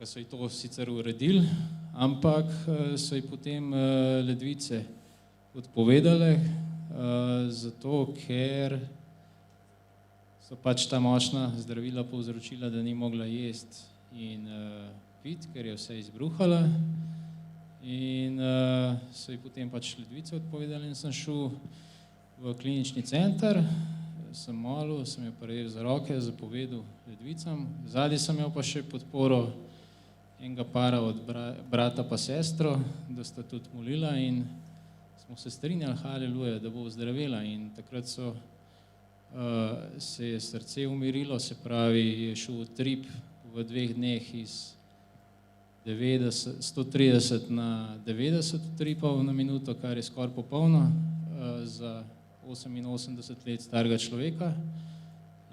ki so ji to sicer uredili, ampak so ji potem ledvice odpovedale, zato ker so pač ta močna zdravila povzročila, da ni mogla jesti in piti, ker je vse izbruhala. In so ji potem pač ledvice odpovedali in sem šel v klinični center, sem molil, sem jo prijel za roke, zapovedal ledvicam. Zadnji sem imel pa še podporo enega para od brata pa sestro, da sta tudi molila in smo se strinjali, haleluja, da bo ozdravela. In takrat se je srce umirilo, se pravi, je šel utrip v 2 dneh iz 130 na 90 utripov na minuto, kar je skoraj popolno za 88 let starega človeka.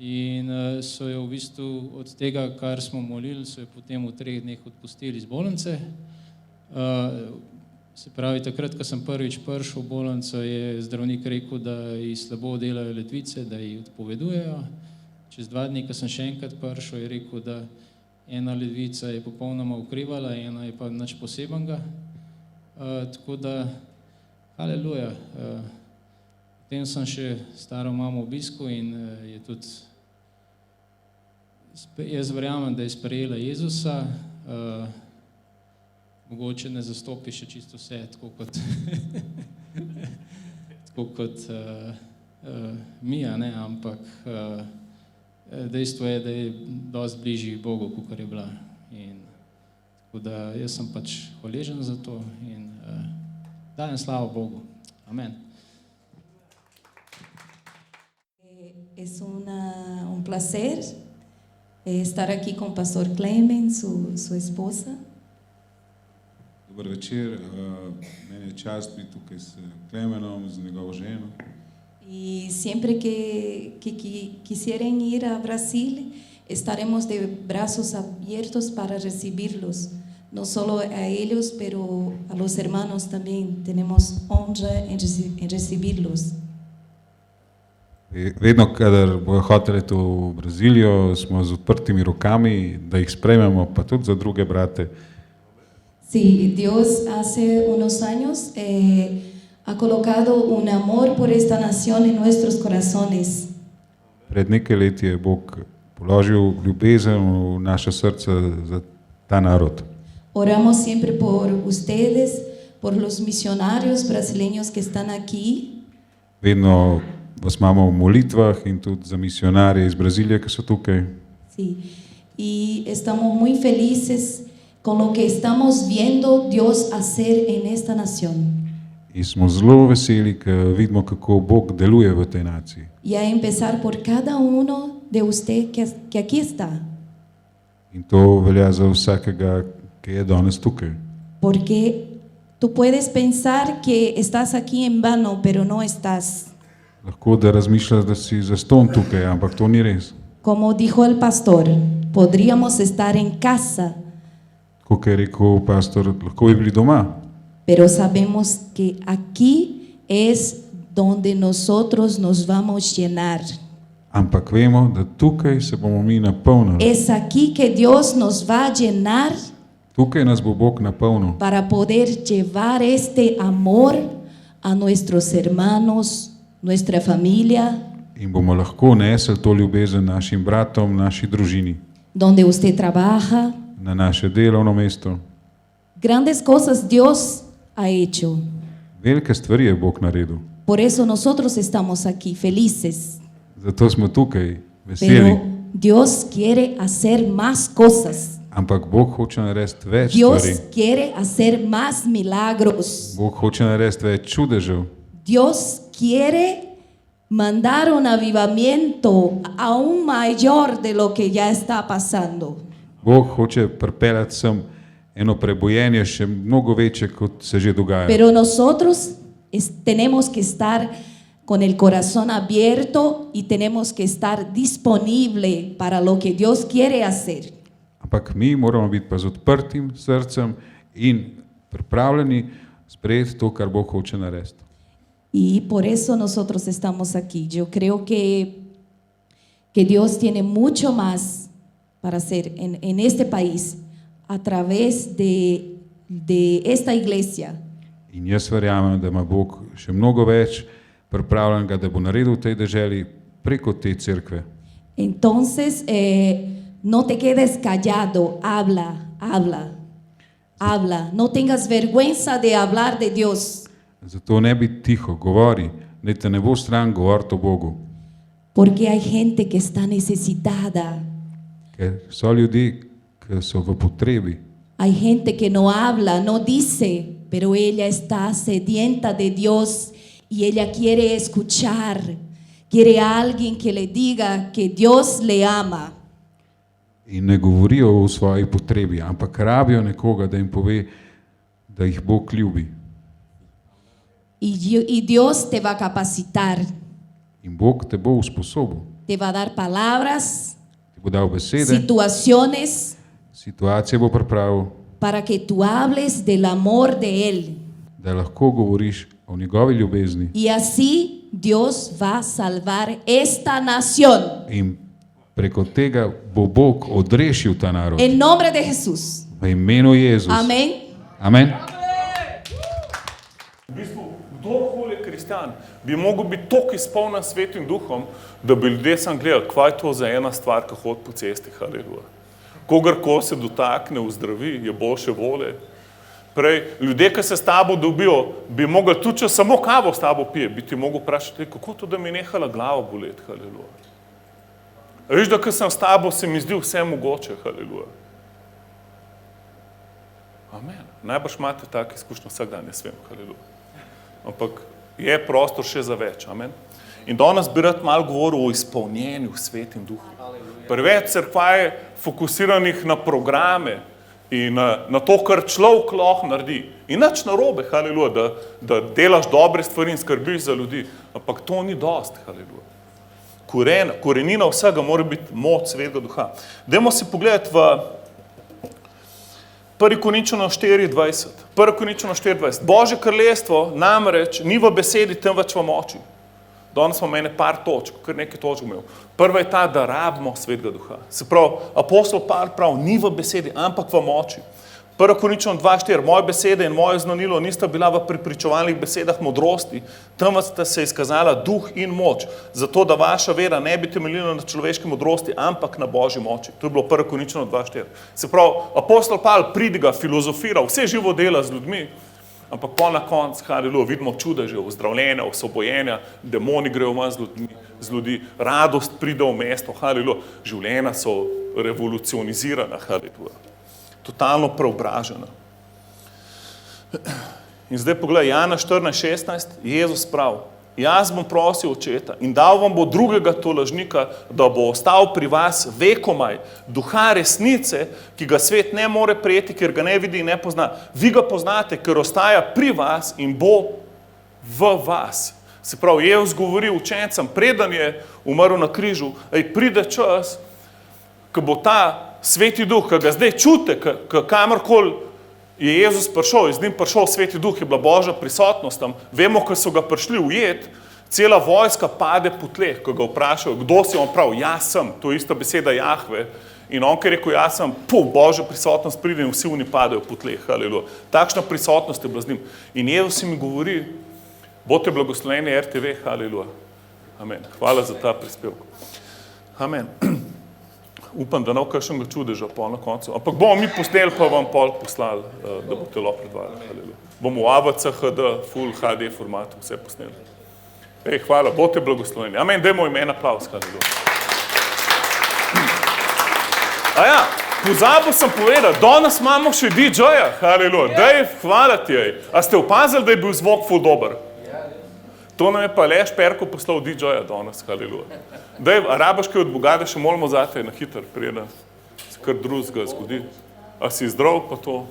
In so jo v bistvu od tega, kar smo molili, so jo potem v 3 dneh odpustili iz bolnice. Se pravi, takrat, ko sem prvič prišel v bolnico, je zdravnik rekel, da ji slabo delajo ledvice, da ji odpovedujejo. Čez 2 dni, ko sem še enkrat prišel, je rekel, da ena ledvica je popolnoma okrevala, ena je pa nič posebenega. Tako da, haleluja. Potem sem še staro mamo obiskal in je tudi, jaz verjamem, da je sprejela Jezusa, mogoče ne zastopi še čisto vse, tako kot mi, ampak dejstvo je, da je dosti bližji Bogu, kakor je bila. In tako da jaz sem pač hvaležen za to in dajem slavo Bogu. Amen. Es un placer estar aquí con Pastor Clemen, su esposa. Dober večer, meni je čast biti tukaj s Klemenom, z njegovo ženo. Y siempre que quisieran ir a Brasil, estaremos de brazos abiertos para recibirlos. No solo a ellos, pero a los hermanos también. Tenemos honra en recibirlos. Vedno, kadar bojo hoteli to v Brazilijo, smo z odprtimi rokami, da jih sprejmemo, pa tudi za druge brate. Sí, Dios hace unos años ha colocado un amor por esta nación en nuestros corazones. Pred nekaj leti je Bog položil ljubezen v naše srce za ta narod. Oramos siempre por ustedes, por los misionarios brasileños que están aquí. Vedno vas imamo v molitvah in tudi za misionarje iz Brazilije, ki so tukaj. Sí, y estamos muy felices con lo que estamos viendo Dios hacer en esta nación. In smo zelo veseli, ker vidimo, kako Bog deluje v tej naciji. Y a empezar por cada uno de usted que aquí está. In to velja za vsakega, ki je danes tukaj. Porque tú puedes pensar que estás aquí en vano, pero no estás. Lahko da razmišljaš, da si zastonj tukaj, ampak to ni res. Como dijo el pastor, podríamos estar en casa, Tako je rekel pastor, lahko bi bili doma, pero sabemos que aquí es donde nosotros nos vamos a llenar. ampak vemo, da tukaj se bomo mi napolnili. Es aquí que Dios nos va a llenar Tukaj nas bo Bog napolnil, para poder llevar este amor a nuestros hermanos, nuestra familia, in bomo lahko nesli to ljubezen našim bratom, naši družini, donde usted trabaja. na naše delovno mesto. Grandes cosas Dios ha hecho. Velike stvari je Bog naredil. Por eso nosotros estamos aquí felices. Zato smo tukaj veseli. Pero Dios quiere hacer más cosas. Ampak Bog hoče narediti več Dios stvari. quiere hacer más milagros. Bog hoče narediti več čudežev. Dios quiere mandar un avivamiento aún mayor de lo que ya está pasando. Bog hoče pripeljati sem eno prebojenje še mnogo večje, kot se že dogaja. Pero nosotros tenemos que estar con el corazón abierto y tenemos que estar disponible para lo que Dios quiere hacer. Ampak mi moramo biti pa z odprtim srcem in pripravljeni sprejeti to, kar Bog hoče narediti. Y por eso nosotros estamos aquí. Yo creo que Dios tiene mucho más para hacer en este país. a través de esta iglesia. In jaz verjamem, da ima Bog še mnogo več pripravljenega, da bo naredil v tej deželi preko te cerkve. Entonces, no te quedes callado, habla, habla, habla. No tengas vergüenza de hablar de Dios, Zato ne bi tiho, govori, da te ne bo stran govoriti o Bogu. porque hay gente que está necesitada. Ker so ljudje, ki so v potrebi. Hay gente que no habla, no dice, pero ella está sedienta de Dios y ella quiere escuchar. Quiere a alguien que le diga que Dios le ama. In ne govorijo o svoji potrebi, ampak rabijo nekoga, da jim pove, da jih Bog ljubi. Y Dios te va a capacitar, In Bog te bo usposobil, te va a dar palabras, ti bo dal besede, situaciones situacije bo pripravil, para que tú hables del amor de Él. da lahko govoriš o njegovi ljubezni. Y así Dios va a salvar esta nación. In preko tega bo Bog odrešil ta narod. En nombre de Jesús. V imenu Jezus. Amén. Amen. V bistvu, kdorkoli je kristjan, bi mogel biti toliko izpolnjen s Svetim Duhom, da bi ljudje sam gledali, kaj je to za ena stvar, ki hodi po cesti, haleluja. Kogarkoli se dotakne, vzdravi, je boljše volje. Prej, ljudje, ki se s tabo dobijo, bi mogli tudi, če samo kavo s tabo pije, bi ti mogel vprašati, kako to, da mi je nehala glava boleti, haleluja. Veš, da ko sem s tabo, se mi zdi vse mogoče, haleluja. Amen. Najbrž imate take izkušnje vsak dan, jaz vem, haleluja. Ampak je prostor še za več, amen. In danes bi rad malo govoril o izpolnjenju s Svetim Duhom. Preveč cerkva je fokusiranih na programe in na to, kar človek lahko naredi. In nič narobe, haleluja, da delaš dobre stvari in skrbiš za ljudi. Ampak to ni dost, haleluja. Korenina vsega mora biti moč Svetega Duha. Dajmo si pogledati v 1. Korinčanom 4:20. 1. Korinčanom 4:20. Božje kraljestvo namreč ni v besedi, temveč v moči. Danes smo imeli par točk, kar nekaj točk imel. Prva je ta, da rabimo Svetega Duha. Se pravi, apostol Pavel pravi, ni v besedi, ampak v moči. 1. Korinčanom 2:4. Moje besede in moje znanilo nista bila v prepričevalnih besedah modrosti, temveč sta se izkazala duh in moč, zato da vaša vera ne bi temeljila na človeški modrosti, ampak na Božji moči. To je bilo 1. Korinčanom 2:4. Se pravi, apostol Pavel pridiga, filozofira, vse živo dela z ljudmi, ampak po na koncu, haleluja, vidimo čudeže, ozdravljenja, osvobojenja, demoni grejo ven z ljudi, radost pride v mesto, haleluja, življenja so revolucionizirana, haleluja. Totalno preobražena. In zdaj pogledaj, Jana 14:16, Jezus pravi, jaz bom prosil očeta in dal vam bo drugega tolažnika, da bo ostal pri vas vekomaj, duha resnice, ki ga svet ne more prejeti, ker ga ne vidi in ne pozna. Vi ga poznate, ker ostaja pri vas in bo v vas. Se pravi, Jezus govori učencem, preden je umrl na križu, pride čas, ko bo ta Sveti Duh, ki ga zdaj čute, kamorkoli je Jezus prišel, z njim prišel Sveti Duh, je bila Božja prisotnost tam. Vemo, ko so ga prišli ujet, cela vojska pade po tleh, ko ga vprašajo, kdo si, on pravi, jaz sem, to je ista beseda Jahve. In on, ki je rekel, jaz sem, Božja prisotnost pride in vsi oni padajo po tleh, haleluja. Takšna prisotnost je bila z njim. In Jezus mi govori, bote blagosloveni RTV, haleluja. Amen. Hvala za ta prispevek. Amen. Upam, da ne bo kakšnega čudeža pol na koncu. Ampak bomo mi posneli, pa vam pol poslali, da boste lahko predvajali. Bomo v AVC, HD, Full HD formatu vse posneli. Hvala, bote blagosloveni. Amen, dajmo jim en aplavz, haleluja. Aja, pozabil sem povedati, danes imamo še DJ-ja, haleluja. Daj, hvala ti, a ste opazili, da je bil zvok ful dober? To nam je pa Aleš Perko poslal DJ-ja danes, haleluja. Daj, a rabaš kaj od Boga, da še molimo zate na hitro, preden se kar drugega zgodi. A si zdrav pa to?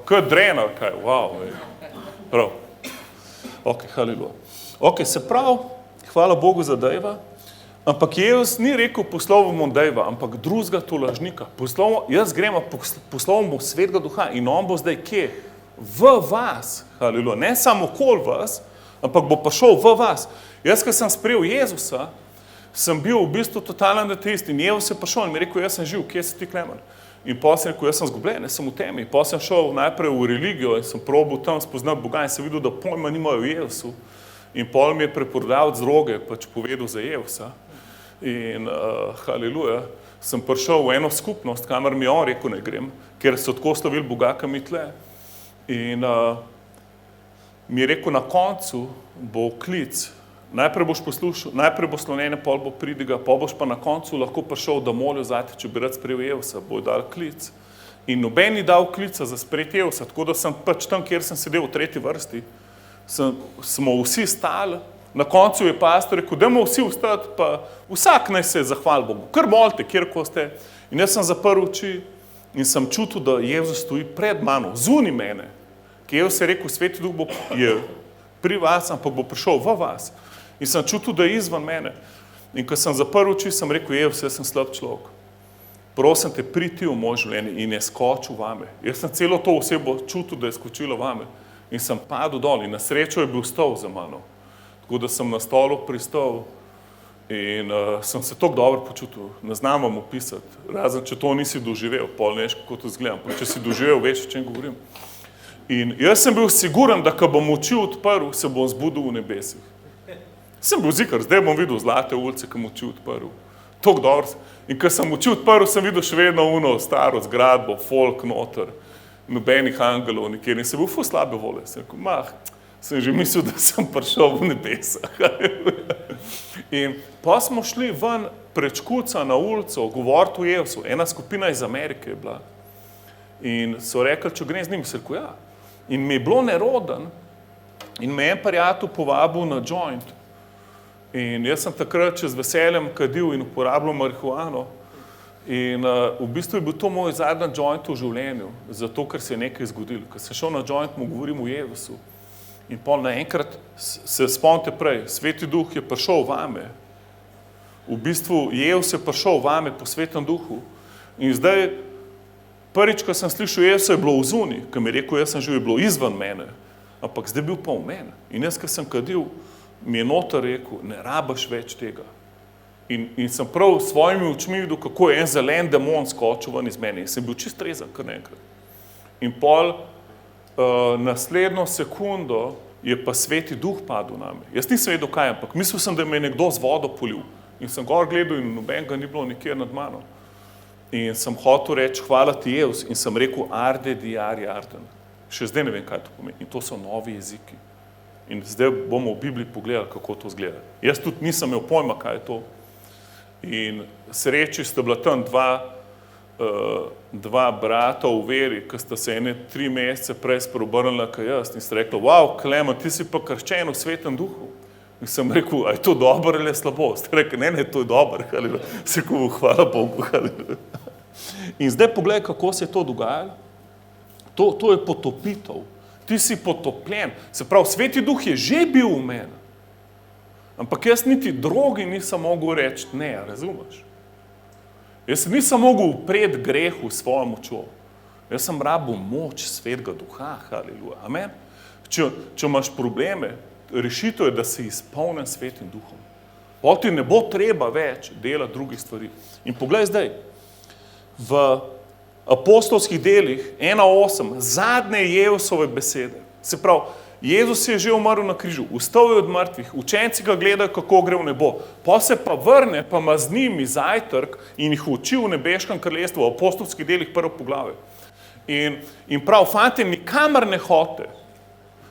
Kaj dren, ali kaj? Wow, prav. Ok, haleluja. Ok, se pravi, hvala Bogu za Dejva, ampak Jezus ni rekel poslal bomo Dejva, ampak drugega tolažnika. Jaz grem, poslal bomo Svetega Duha in on bo zdaj kje? V vas, haleluja, ne samo okoli vas, ampak bo prišel v vas. Jaz, ko sem sprejel Jezusa, sem bil v bistvu totalen ateist in Jezus je prišel in mi rekel, jaz sem živ, kje si ti, Klemen? In potem sem rekel, jaz sem zgubljen, jaz sem v temi. Potem sem šel najprej v religijo in sem probal tam spoznati Boga in sem videl, da pojma nimajo o Jezusu. In potem mi je preprodajalec droge pač povedal za Jezusa. In haleluja, sem prišel v eno skupnost, kamor mi je on rekel, ne grem, ker so tako slavili Boga, kam mi tle. In mi je rekel, na koncu bo klic, najprej boš poslušal, najprej bo slonjenje, pol bo pridiga, pol boš pa na koncu lahko prišel, da molijo zate, če bi rad sprejel Jezusa, bojo dal klic. In noben ni dal klica za sprejeti Jezusa, tako da sem pač tam, kjer sem sedel v tretji vrsti, smo vsi stali, na koncu je pastor rekel, dajmo vsi vstati, pa vsak naj se zahvali Bogu, kar molite, kjer ko ste. In jaz sem zaprl oči in sem čutil, da Jezus stoji pred mano, zunaj mene, ki Jezus je rekel, Sveti Duh je pri vas, ampak bo prišel v vas. In sem čutil, da je izven mene. In ko sem zaprl oči, sem rekel, Jezus, jaz sem slab človek. Prosim te, priti v moje življenje in je skočil vame. Jaz sem celo to osebo čutil, da je skočilo vame. In sem padel dol in na srečo je bil stol za mano. Tako da sem na stolu pristal in sem se tako dobro počutil. Ne znam vam opisati, razen če to nisi doživel, pol neš, kako to izgledam. Če si doživel, veš, o čem govorim. In jaz sem bil siguren, da ko bom oči odprl, se bom zbudil v nebesih. Sem bil zikar, zdaj bom videl zlate ulice, ko bom oči odprl. Tako dobro. In ko sem oči odprl, sem videl še vedno uno staro zgradbo, folk noter, nobenih angelov nikjer. In sem bil ful slabe volje. Sem že mislil, da sem prišel v nebesa. In pa smo šli ven prečkuca na ulico, govoriti o Jezusu. Ena skupina iz Amerike je bila. In so rekli, če grem z njim, sem rekel, ja. In mi je bilo neroden in me je en prijatelj povabil na joint. In jaz sem takrat čez veseljem kadil in uporabljal marihuano. In v bistvu je bil to moj zadnji joint v življenju, zato ker se je nekaj zgodilo. Ko sem šel na joint, mu govorim o Jezusu. In pol naenkrat se spomnite prej, Sveti Duh je prišel vame. V bistvu Jezus je prišel vame po Svetem Duhu. In zdaj, prvič, ko sem slišal Jezusa, je bilo v zunaj, ko mi je rekel, jaz sem živ, je bilo izven mene. Ampak zdaj bil pa v mene. In jaz, ko sem kadil, mi je noter rekel, ne rabaš več tega. In sem prav s svojimi očmi videl, kako je en zelen demon skočil ven iz mene. In sem bil čist rezan, kar naenkrat. In pol naslednjo sekundo je pa Sveti Duh padel name. Jaz nisem vedel kaj, ampak mislil sem, da me je nekdo z vodo polil. In sem gor gledal in nobenega ni bilo nikjer nad mano. In sem hotel reči, hvala ti Jezus. In sem rekel, arde diari arden. Še zdaj ne vem, kaj to pomeni. In to so novi jeziki. In zdaj bomo v Bibliji pogledali, kako to izgleda. Jaz tudi nisem imel pojma, kaj je to. In sreči sta bila tam dva brata v veri, ki sta se 3 mesece prej spreobrnila kaj jaz. In sta rekla, wow, Klemen, ti si pa krščen v Svetem Duhu. In sem rekel, a je to dobro ali je slabo? Ste rekli, ne, to je dobro. Sem rekel, hvala Bogu. In zdaj pogledaj, kako se je to dogajalo. To je potopitev. Ti si potopljen. Se pravi, Sveti Duh je že bil v meni. Ampak jaz niti drogi nisem mogel reči, ne, razumeš? Jaz nisem mogel upreti grehu s svojo močjo. Jaz sem rabil moč Svetega Duha, haleluja. Amen? Če imaš probleme, rešitev je, da si izpolnjen Svetim Duhom. Pol ti ne bo treba več delati drugih stvari. In poglej zdaj, v apostolskih delih 1:8, zadnje Jezusove besede. Se pravi, Jezus je že umrl na križu, vstal je od mrtvih, učenci ga gledajo, kako gre v nebo. Pa se pa vrne, pa ima z njimi zajtrk in jih uči v nebeškem kraljestvu, v apostolskih delih 1. poglavje. In prav, fante, nikamor ne hote.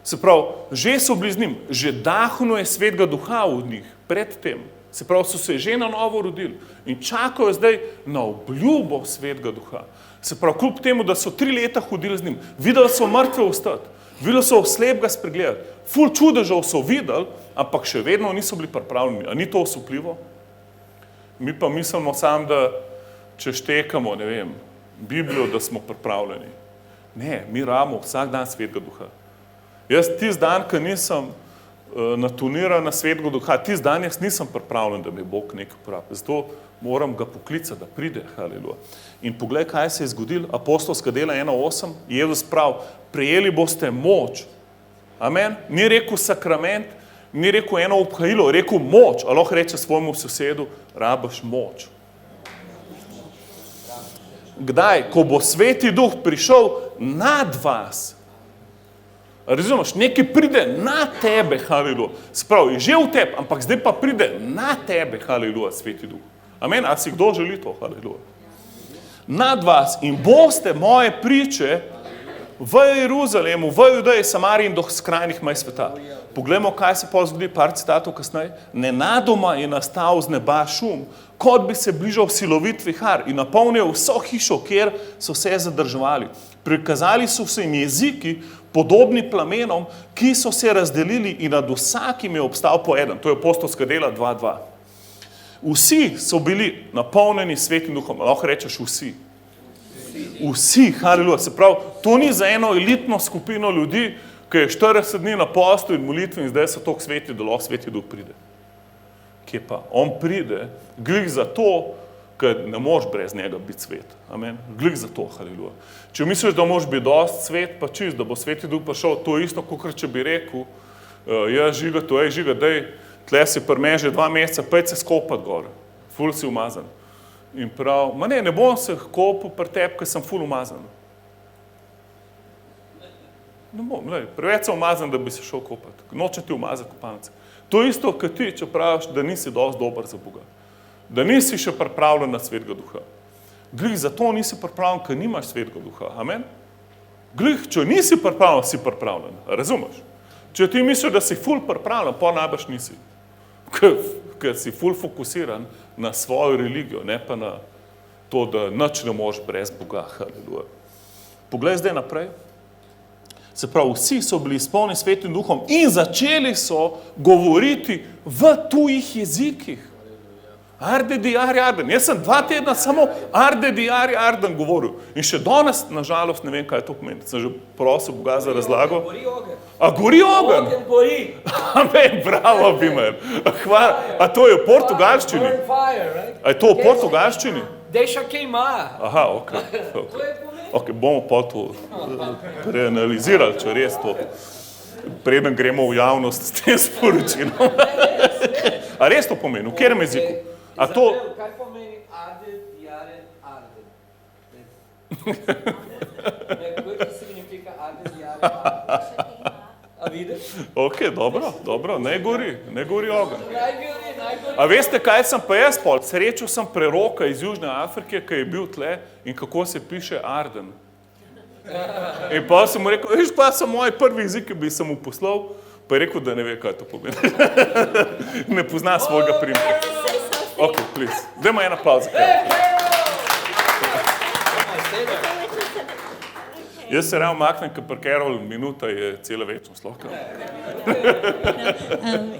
Se pravi, že so bili z njim, že dahnuje Svetega Duha v njih, pred tem. Se pravi, so se že na novo rodili in čakajo zdaj na obljubo Svetega Duha. Se pravi, kljub temu, da so 3 leta hodili z njim, videli so mrtve vstati, videli so slepega spregledati, ful čudežev so videli, ampak še vedno niso bili pripravljeni. A ni to osupljivo? Mi pa mislimo sam, da če štekamo, ne vem, Biblijo, da smo pripravljeni. Ne, mi rabimo vsak dan Svetega Duha. Jaz tisti dan, ko nisem natuniran na Svetega Duha, tisti dan jaz nisem pripravljen, da mi Bog nekaj pravi. Zato moram ga poklicati, da pride, haleluja. In poglej, kaj se je zgodilo, apostolska dela 1:8, Jezus pravi, prejeli boste moč. Amen? Ni rekel sakrament, ni rekel eno obhajilo, rekel moč. A lahko reče svojemu sosedu, rabaš moč. Kdaj? Ko bo Sveti Duh prišel nad vas. Razumeš, nekaj pride na tebe, haleluja. Se pravi, je že v tebi, ampak zdaj pa pride na tebe, haleluja, Sveti Duh. Amen, a si kdo želi to, haleluja. Nad vas in boste moje priče v Jeruzalemu, v Judeji, Samariji in do skrajnih mej sveta. Poglejmo, kaj se pol zgodi, par citatov kasneje. Nenadoma je nastal z neba šum, kot bi se bližal silovit vihar in napolnil vso hišo, kjer so se zadrževali. Prikazali so se jim jeziki, podobni plamenom, ki so se razdelili in nad vsakim je obstal po eden. To je apostolska dela 2:2. Vsi so bili napolnjeni Svetim Duhom, lahko rečeš vsi. Vsi, haleluja. Se pravi, to ni za eno elitno skupino ljudi, ki je 40 dni na postu in molitvi in zdaj so toliko sveti, da lahko Sveti Duh pride. Kje pa? On pride, glih za to, ker ne moš brez njega biti svet. Amen. Glih za to, haleluja. Če misliš, da moš biti dost svet, pa čist, da bo Sveti Duh prišel, to je isto, kot če bi rekel, jaz Žiga, to je Žiga, dej, tle si pri meni že 2 meseca, pojdi se skopat gor, ful si umazan. In prav, ma ne bom se kopal pri tebi, ker sem ful umazan. Ne bom, preveč sem umazan, da bi se šel kopat. Nočem ti umazati kopalnice. To je isto, kot ti, če praviš, da nisi dosti dober za Boga. Da nisi še pripravljen na Svetega Duha. Glih, zato nisi pripravljen, ker nimaš Svetega Duha. Amen? Glih, če nisi pripravljen, si pripravljen. Razumeš? Če ti misliš, da si ful pripravljen, pa najbrž nisi. Ker si ful fokusiran na svojo religijo, ne pa na to, da nič ne možeš brez Boga. Haleluja. Poglej zdaj naprej. Se pravi, vsi so bili izpolnjeni Svetim Duhom in začeli so govoriti v tujih jezikih. Arde diari arden. Jaz sem 2 tedna samo arde diari arden govoril. In še danes, nažalost, ne vem, kaj to pomeni. Sem že prosil Boga za razlago. Gori ogen. A gori ogen? Ogen gori. Amen, bravo, Bimer. Hvala. A to je v portugalščini? Burn fire, right? A je to v portugalščini? Deixa queimar. Aha, ok. Ok, bomo pa to preanalizirali, če res to. Preden gremo v javnost s tem sporočilom. A res to pomeni? V katerem jeziku? A to... Kaj pomeni arde, diare, arde? Kaj significa arde, diare, arde? A vidiš? Ok, dobro, ne gori ogen. Najgori. A veste, kaj sem pa jaz pol? Srečal sem preroka iz Južne Afrike, ki je bil tle in kako se piše Arden. In pa sem mu rekel, veš pa so moji prvi jezik, ki bi sem mu poslal, pa je rekel, da ne ve, kaj to pomeni. Ne pozna svojega primka. Ok, please. Dajmo en aplavz za kaj. Jaz se ravno maknem, ker pri Carol minuta je cela večnost.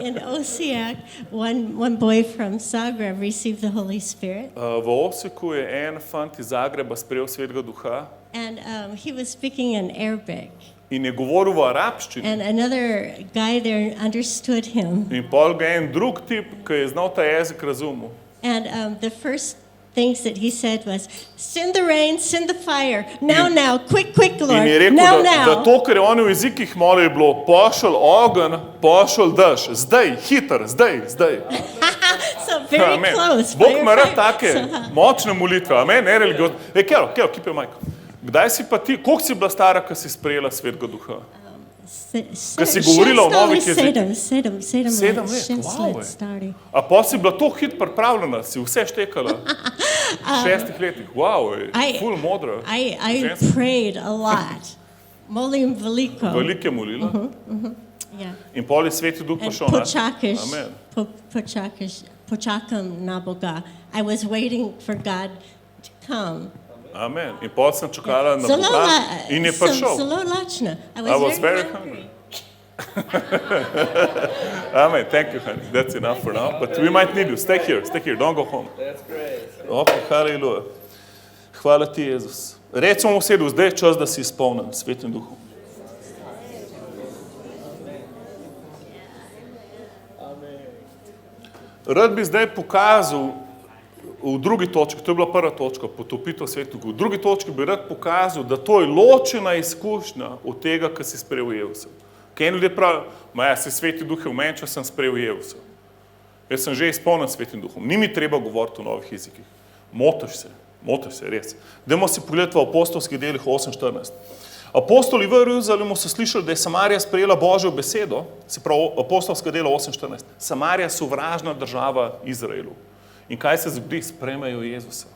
In Osiak, one boy from Zagreb received the Holy Spirit. V Osijeku je en fant iz Zagreba sprejel Svetega Duha. And he was speaking in Arabic. In je govoril v arabščini. And another guy there understood him. In pol ga en drug tip, ki je znal ta jezik razumel. And the first things that he said was, send the rain, send the fire, now, quick, Lord, in je rekel, now. Da to, kar je on v jezikih molil, je bilo pošel ogen, pošel dež, zdaj, hiter, zdaj. So very Amen. close. Bog ima rad take močne molitve, amen, ne religiozne. Carol, keep your mic. Kdaj si pa ti, koliko si bila stara, ko si sprejela Svetega Duha? Ko si govorila o novih jezikih? 7 let, wow. A pa si bila to hit pripravljena, si vse štekala? V 6 letih, wow, ful modra. I prayed a lot. Molim veliko. Veliko je molila. Yeah. In pol je Sveti Duh prišel na. Počakam na Boga. I was waiting for God to come. Amen. In pol sem čakala na Boga in je prišel. Zelo lačna. I was very hungry. Amen. Thank you, honey. That's enough for now. But we might need you. Stay here. Don't go home. That's great. Ok, haleluja. Hvala ti, Jezus. Recimo v sedu, zdaj je čas, da si izpolnjen s Svetim Duhom. Rad bi zdaj pokazal v drugi točki, to je bila prva točka, potopitev Svetega Duha. V drugi točki bi rad pokazal, da to je ločena izkušnja od tega, kar si sprejel Jezusa. Kaj en ljudje pravi, si Sveti Duh je v meni, če sem sprejel Jezusa. Jaz sem že izpolnjen s Svetim Duhom. Ni mi treba govoriti o novih jezikih. Motiš se. Mote se, res. Dajmo si pogledati v apostolskih delih 8:14. Apostoli v Jeruzalemu so slišali, da je Samarija sprejela Božjo besedo, se pravi apostolska delo 8:14. Samarija je sovražna država Izraelu. In kaj se zgodi? Sprejmejo Jezusa.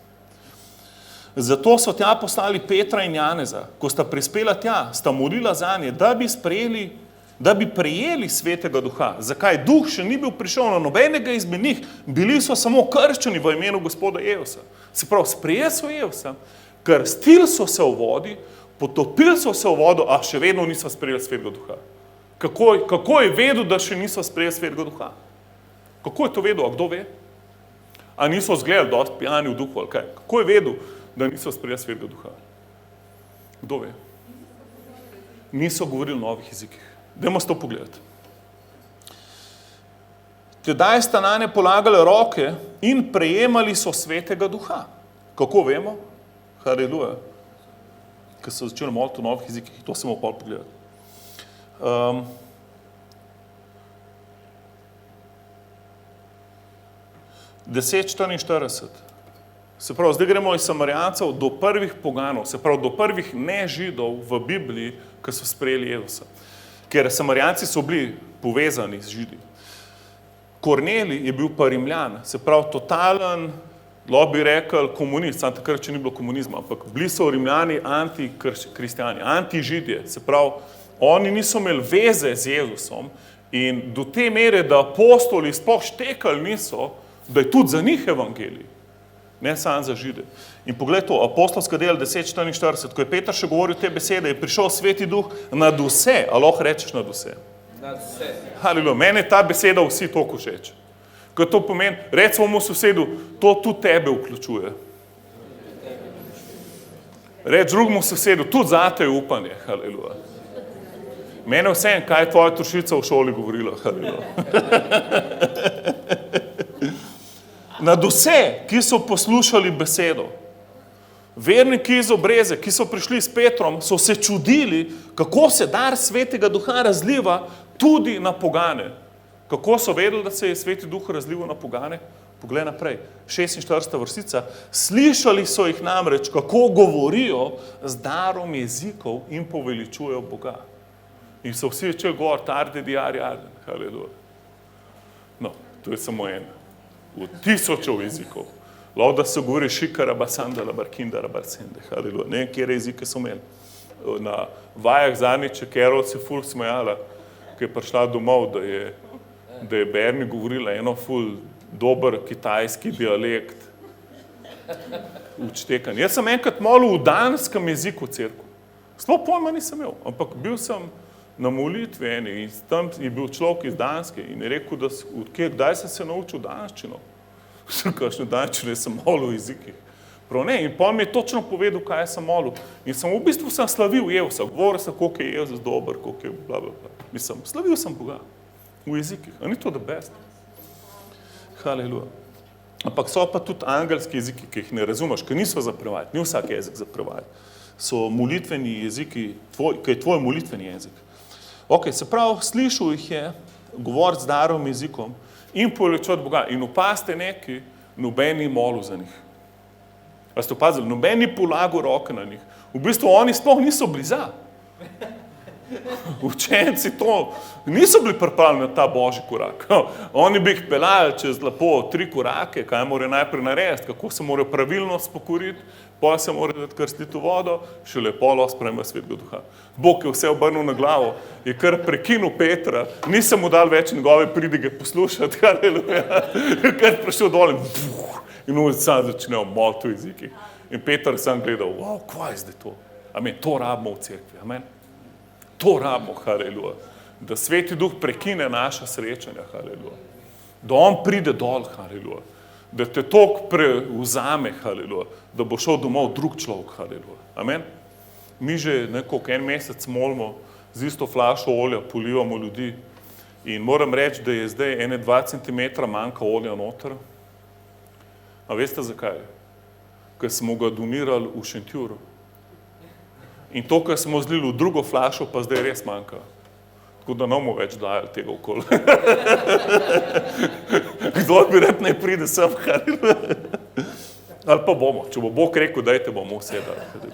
Zato so tja poslali Petra in Janeza. Ko sta prispela tja, sta molila zanje, da bi prejeli Svetega Duha. Zakaj? Duh še ni bil prišel na nobenega izmed njih, bili so samo krščeni v imenu Gospoda Jezusa. Se pravi, sprejeli so Jezusa, krstili so se v vodi, potopili so se v vodo, a še vedno niso sprejeli Svetega Duha. Kako je vedel, da še niso sprejeli Svetega Duha? Kako je to vedel? A kdo ve? A niso zgledali dosti pijani v duhu ali kaj? Kako je vedel, da niso sprejeli Svetega Duha? Kdo ve? Niso govorili v novih jezikih. Dajmo si to pogledati. Tedaj sta nanje polagali roke in prejemali so Svetega Duha. Kako vemo? Haleluja. Ker so začeli moliti v novih jezikih, to se bomo pol pogledati. 10:44. Se pravi, zdaj gremo iz Samarijancev do prvih poganov, se pravi, do prvih nežidov v Bibliji, ki so sprejeli Jezusa. Ker Samarijanci so bili povezani z Židi. Kornelij je bil pa Rimljan, se pravi, totalen, lahko bi rekel, komunist, sam takrat, če ni bilo komunizma, ampak bili so Rimljani antikristjani, antižidje, se pravi, oni niso imeli veze z Jezusom in do te mere, da apostoli sploh štekali niso, da je tudi za njih evangelij, ne samo za Žide. In pogled to, apostolska dela 10:44, ko je Peter še govoril te besede, je prišel Sveti Duh nad vse, a lahko rečeš nad vse? Nad vse. Haleluja, meni je ta beseda vsi toliko všeč. Ko to pomeni, recimo mu sosedu, to tudi tebe vključuje. Reč drugemu sosedu, tudi zate je upanje, haleluja. Mene vsem, kaj je tvoja tušica v šoli govorila, haleluja. Nad vse, ki so poslušali besedo. Verniki iz Obreze, ki so prišli s Petrom, so se čudili, kako se dar Svetega Duha razliva tudi na pogane. Kako so vedeli, da se je Sveti Duh razlival na pogane? Poglej naprej, 46. vrstica. Slišali so jih namreč, kako govorijo z darom jezikov in poveličujejo Boga. In so vsi začeli govoriti, arde diari arden, haleluja. No, to je samo en. V tisočev jezikov. Lahko da se govori šikara, basandala, barkindara, barsende, haleluja. Ne vem, kjer jezike so imeli. Na vajah zadnjič je Carol se ful smejala, ki je prišla domov, da je Berni govorila eno ful dober kitajski dialekt. Učtekan. Jaz sem enkrat molil v danskem jeziku v cerkvu. Sploh pojma nisem imel, ampak bil sem na molitvi eni in tam je bil človek iz Danske in je rekel, da kdaj sem se naučil danščino. Kakšno danščino, jaz sem molil v jezikih. Prav ne, in pa mi je točno povedal, kaj sem molil. In v bistvu sem slavil Jezusa, govoril sem, koliko je Jezus dober, koliko je bla, bla, bla. Mislim, slavil sem Boga v jezikih, a ni to the best? Haleluja. Ampak so pa tudi angelski jeziki, ki jih ne razumeš, ki niso za prevajati, ni vsak jezik za prevajati. So molitveni jeziki, ki je tvoj molitveni jezik. Ok, se pravi, slišal jih je govoriti z darom jezikom in poveličevati Boga. In opazite neki, noben ni molil za njih. A ste opazili? Noben ni polagal roke na njih. V bistvu oni sploh niso bili za. Učenci to niso bili pripravljeni na ta božji korak. Oni bi jih peljali čez lepo 3 korake, kaj morajo najprej narediti, kako se morajo pravilno spokoriti, potem se morajo krstiti v vodo, šele polo sprejme Svetega Duha. Bog je vse obrnil na glavo, je kar prekinil Petra, nisem mu dal več njegove pridige poslušati, haleluja, kar prišel dol in on sam začne moliti v jezikih. In Peter sam gledal, wow, kaj je zdaj to? Amen, to rabimo v cerkvi, amen. To rabimo, haleluja. Da Sveti Duh prekine naša srečanja, haleluja. Da on pride dol, haleluja. Da te toliko preuzame, haleluja. Da bo šel domov drug človek, haleluja. Amen. Mi že nekako en mesec molimo, z isto flašo olja polivamo ljudi in moram reči, da je zdaj 2 centimetra manjka olja noter. A veste zakaj? Ker smo ga donirali v Šentjuru. In to, kar smo zlili v drugo flašo, pa zdaj res manjka. Tako da ne bomo več dajali tega okoli. Kdo bi rad naj pride sem, haleluja. Ali pa bomo, če bo Bog rekel, dajte, bomo usedali.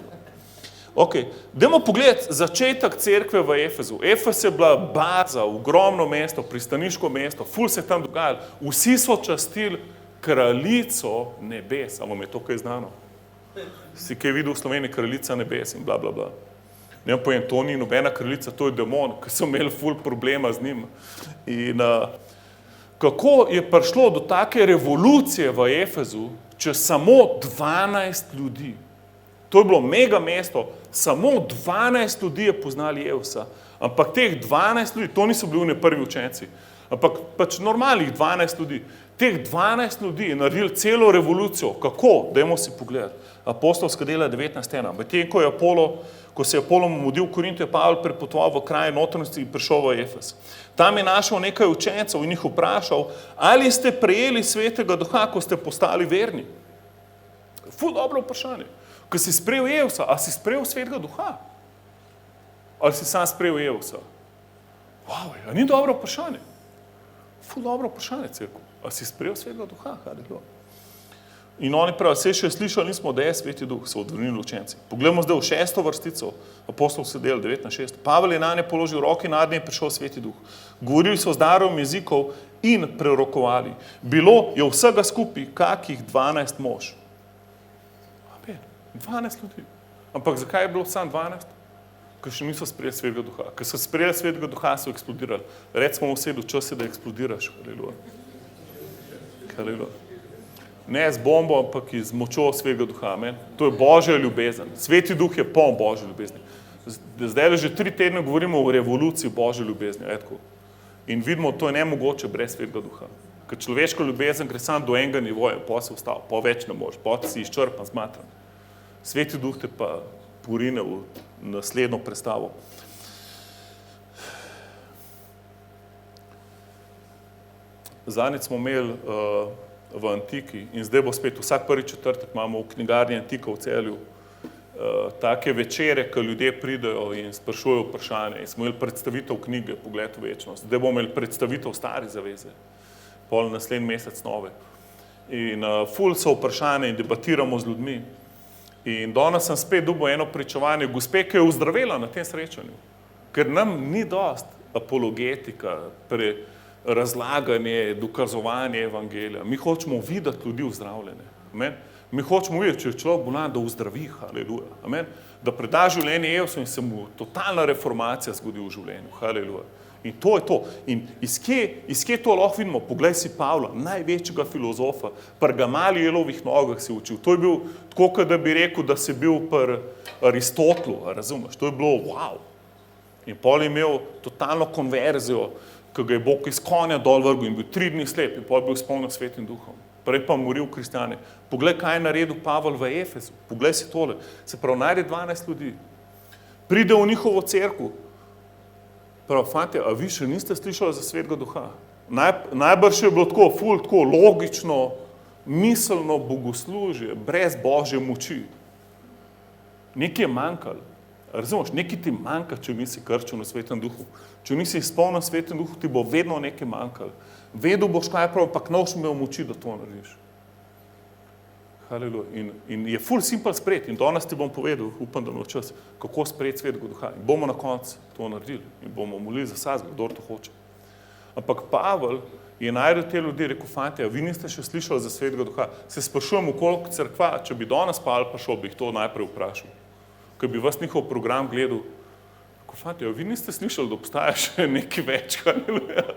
Ok, dajmo pogledati začetek cerkve v Efezu. Efez je bila baza, ogromno mesto, pristaniško mesto, ful se tam dogajalo. Vsi so častili kraljico nebes. A vam je to kaj znano? Si kaj videl v Sloveniji kraljica nebes in bla, bla, bla. Ne vem, povem, to ni nobena kraljica, to je demon, ki so imeli ful problema z njim. In kako je prišlo do take revolucije v Efezu, če samo 12 ljudi. To je bilo mega mesto, samo 12 ljudi je poznali Efesa. Ampak teh 12 ljudi, to niso bili prvi učenci, ampak pač normalnih 12 ljudi. Teh 12 ljudi je naredili celo revolucijo. Kako? Dajmo si pogledati. Apostolska dela 19.1. Medtem ko se je Apollo mudil v Korintu, je Pavel prepotoval v kraj notranjosti in prišel v Efes. Tam je našel nekaj učencev in jih vprašal, ali ste prejeli svetega duha, ko ste postali verni? Ful dobro vprašanje. Ko si sprejel Efesa, a si sprejel svetega duha? Ali si sam sprejel Efesa? Wow, a ni dobro vprašanje? Ful dobro vprašanje, cerkev. A si sprejel svetega duha? In oni pravijo, se še slišali nismo, da je sveti duh, so odvrnili učenci. Poglejmo zdaj v 6. vrstico, Apostolska dela 19.6. Pavel je nanje položil roke in nadnje je prišel sveti duh. Govorili so z darom jezikov in prerokovali. Bilo je vsega skupaj kakih 12 mož. 12 ljudi. Ampak zakaj je bilo sam 12? Ker še niso sprejeli svetega duha. Ker so sprejeli svetega duha, so eksplodirali. Recimo v sedu, čas je, da eksplodiraš. Haleluja. Ne z bombo, ampak z močjo svetega duha. Amen. To je Božja ljubezen. Sveti duh je poln Božje ljubezni. Zdaj že 3 tedne govorimo o revoluciji Božje ljubezni. In vidimo, to je nemogoče brez svetega duha. Ker človeška ljubezen gre samo do enega nivoja, pa se vstav, pa več ne moš, pa si izčrpan, zmatran. Sveti duh te pa porine v naslednjo predstavo. Zadnjič smo imeli v Antiki in zdaj bo spet vsak prvi četrtek imamo v knjigarni Antika v Celju take večere, ko ljudje pridejo in sprašujejo vprašanje. In smo imeli predstavitev knjige Pogled v večnost. Zdaj bomo imeli predstavitev Stare zaveze, pol naslednji mesec nove. In ful so vprašanje in debatiramo z ljudmi. In danes sem spet dobil eno pričevanje gospe, ki je ozdravela na tem srečanju. Ker nam ni dost apologetika, razlaganje, dokazovanje evangelija. Mi hočemo videti ljudi ozdravljene. Amen. Mi hočemo videti, če je človek bolan, da ozdravi, haleluja. Amen. Da preda življenje Efesu in se mu totalna reformacija zgodi v življenju. Haleluja. In to je to. In iz kje to lahko vidimo? Poglej si Pavla, največjega filozofa, pri Gamalielovih nogah si učil. To je bil tako, kot da bi rekel, da si bil pri Aristotelu, razumeš? To je bilo wow. In pol je imel totalno konverzijo, ko ga je Bog iz konja dol vrgel in bil 3 dni slep in pol bil izpolnjen svetim duhom. Prej pa moril kristjane. Poglej, kaj je naredil Pavel v Efezu. Poglej si tole. Se pravi, najde 12 ljudi. Pride v njihovo cerkev. Prav, fantje, a vi še niste slišali za svetega duha? Najbrž je bilo tako, ful, tako logično, miselno bogoslužje, brez Božje moči. Nekaj je manjkalo. Razumeš, nekaj ti manjka, če nisi krščen v svetem duhu. Če nisi izpolnjen v svetem duhu, ti bo vedno nekaj manjkalo. Vedel boš, kaj je prav, pa noš imel moči, da to narediš. Haleluja. In je ful simpel sprejeti. In danes ti bom povedal, upam, da imel čas, kako sprejeti svetega duha. In bomo na koncu to naredili. In bomo molili za vsakega, kdor to hoče. Ampak Pavel je najdel te ljudi, rekel, fantje, vi niste še slišali za svetega duha. Se sprašujem, koliko cerkva, če bi danes Pavel prišel, bi jih to najprej vprašal. Ko bi vas njihov program gledal, ko fantje, vi niste slišali, da obstaja še nekaj več, haleluja.